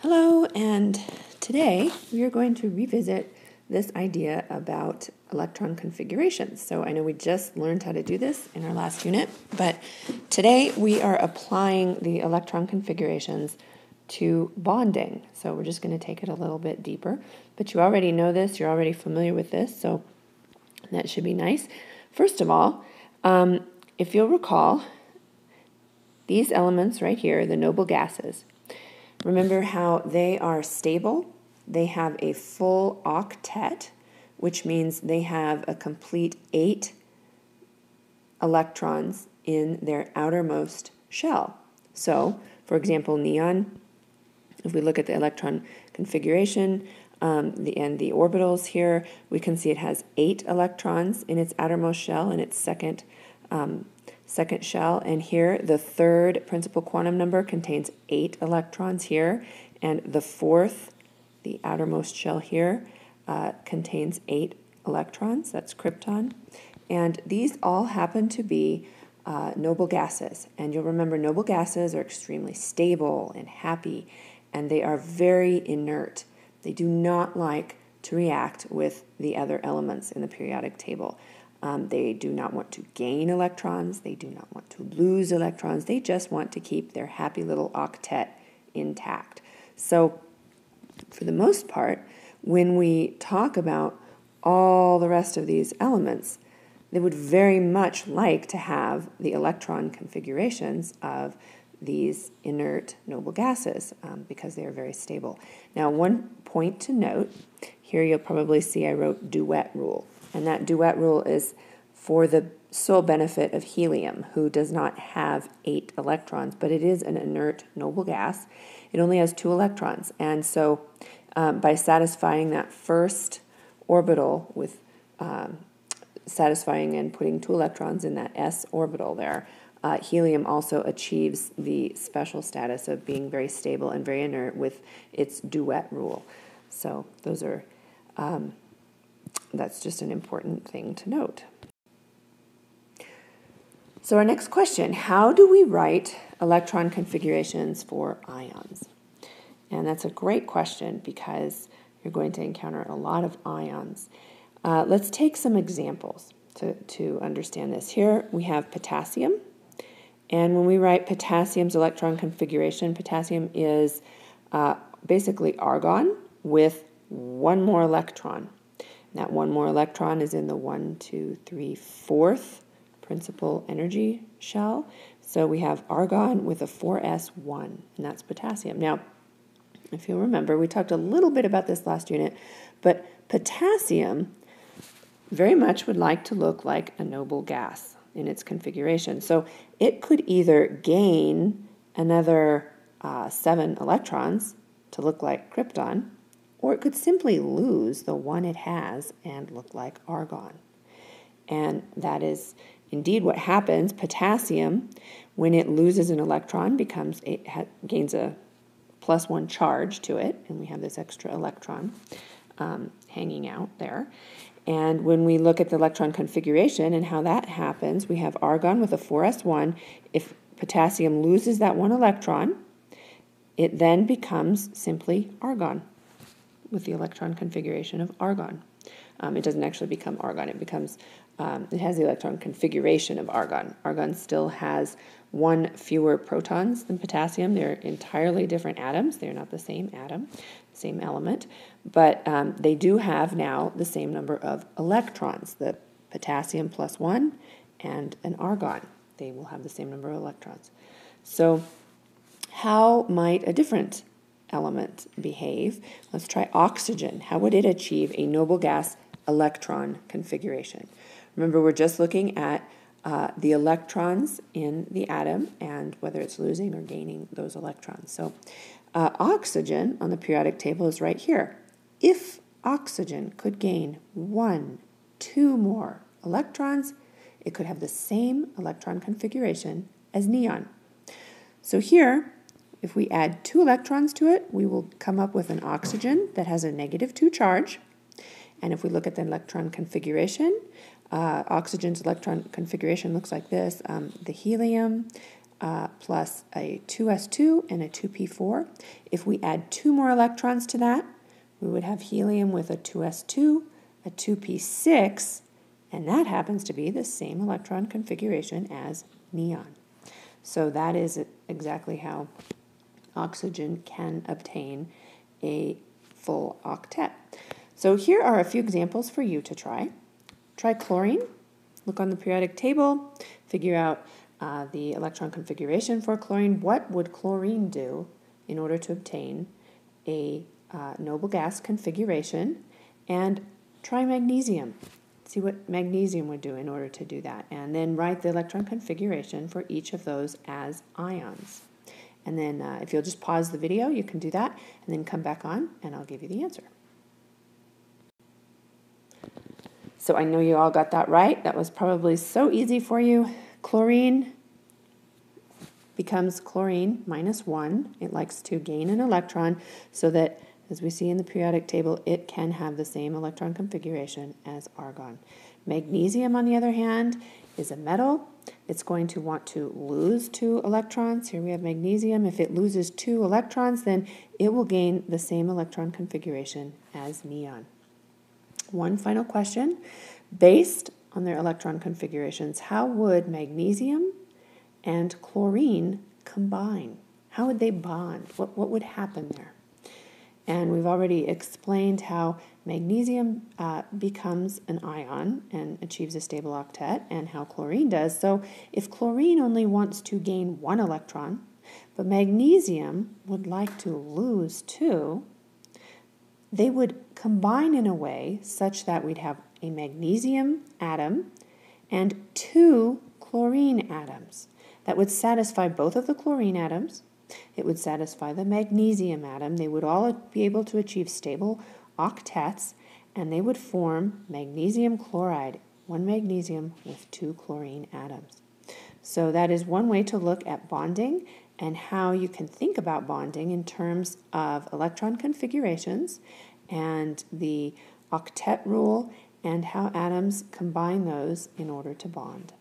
Hello, and today we are going to revisit this idea about electron configurations. So I know we just learned how to do this in our last unit, but today we are applying the electron configurations to bonding. So we're just going to take it a little bit deeper, but you already know this, you're already familiar with this, so that should be nice. First of all, if you'll recall, these elements right here, the noble gases, remember how they are stable. They have a full octet, which means they have a complete 8 electrons in their outermost shell. So, for example, neon, if we look at the electron configuration and the orbitals here, we can see it has 8 electrons in its outermost shell in its second shell, and here the third principal quantum number contains 8 electrons here, and the fourth, the outermost shell here, contains 8 electrons. That's krypton, and these all happen to be noble gases. And you'll remember noble gases are extremely stable and happy, and they are very inert. They do not like to react with the other elements in the periodic table. They do not want to gain electrons. They do not want to lose electrons. They just want to keep their happy little octet intact. So for the most part, when we talk about all the rest of these elements, they would very much like to have the electron configurations of these inert noble gases because they are very stable. Now, one point to note, here you'll probably see I wrote Duet Rule. And that Duet Rule is for the sole benefit of helium, who does not have 8 electrons, but it is an inert noble gas. It only has 2 electrons. And so by satisfying that first orbital with satisfying and putting 2 electrons in that s orbital there, helium also achieves the special status of being very stable and very inert with its Duet Rule. So those are... that's just an important thing to note. So our next question, how do we write electron configurations for ions? And that's a great question because you're going to encounter a lot of ions. Let's take some examples to understand this. Here we have potassium, and when we write potassium's electron configuration, potassium is basically argon with one more electron. That one more electron is in the 1, 2, 3, 4th principal energy shell. So we have argon with a 4s1, and that's potassium. Now, if you'll remember, we talked a little bit about this last unit, but potassium very much would like to look like a noble gas in its configuration. So it could either gain another 7 electrons to look like krypton, or it could simply lose the one it has and look like argon. And that is indeed what happens. Potassium, when it loses an electron, gains a +1 charge to it, and we have this extra electron hanging out there. And when we look at the electron configuration and how that happens, we have argon with a 4s1. If potassium loses that one electron, it then becomes simply argon with the electron configuration of argon. It doesn't actually become argon. It becomes, it has the electron configuration of argon. Argon still has 1 fewer protons than potassium. They're entirely different atoms. They're not the same atom, same element, but they do have now the same number of electrons. The potassium +1 and an argon, they will have the same number of electrons. So how might a different element behave? Let's try oxygen. How would it achieve a noble gas electron configuration? Remember, we're just looking at the electrons in the atom and whether it's losing or gaining those electrons. So oxygen on the periodic table is right here. If oxygen could gain 1, 2 more electrons, it could have the same electron configuration as neon. So here, if we add 2 electrons to it, we will come up with an oxygen that has a -2 charge. And if we look at the electron configuration, oxygen's electron configuration looks like this. The helium plus a 2s2 and a 2p4. If we add 2 more electrons to that, we would have helium with a 2s2, a 2p6, and that happens to be the same electron configuration as neon. So that is exactly how oxygen can obtain a full octet. So here are a few examples for you to try. Try chlorine. Look on the periodic table, figure out the electron configuration for chlorine. What would chlorine do in order to obtain a noble gas configuration? And try magnesium. See what magnesium would do in order to do that. And then write the electron configuration for each of those as ions. And then if you'll just pause the video, you can do that, and then come back on, and I'll give you the answer. So I know you all got that right. That was probably so easy for you. Chlorine becomes chlorine minus 1. It likes to gain an electron so that, as we see in the periodic table, it can have the same electron configuration as argon. Magnesium, on the other hand, is a metal. It's going to want to lose 2 electrons. Here we have magnesium. If it loses 2 electrons, then it will gain the same electron configuration as neon. One final question. Based on their electron configurations, how would magnesium and chlorine combine? How would they bond? What would happen there? And we've already explained how magnesium becomes an ion and achieves a stable octet, and how chlorine does. So if chlorine only wants to gain 1 electron, but magnesium would like to lose 2, they would combine in a way such that we'd have a magnesium atom and 2 chlorine atoms. That would satisfy both of the chlorine atoms. It would satisfy the magnesium atom. They would all be able to achieve stable octets, and they would form magnesium chloride, 1 magnesium with 2 chlorine atoms. So that is one way to look at bonding and how you can think about bonding in terms of electron configurations and the octet rule and how atoms combine those in order to bond.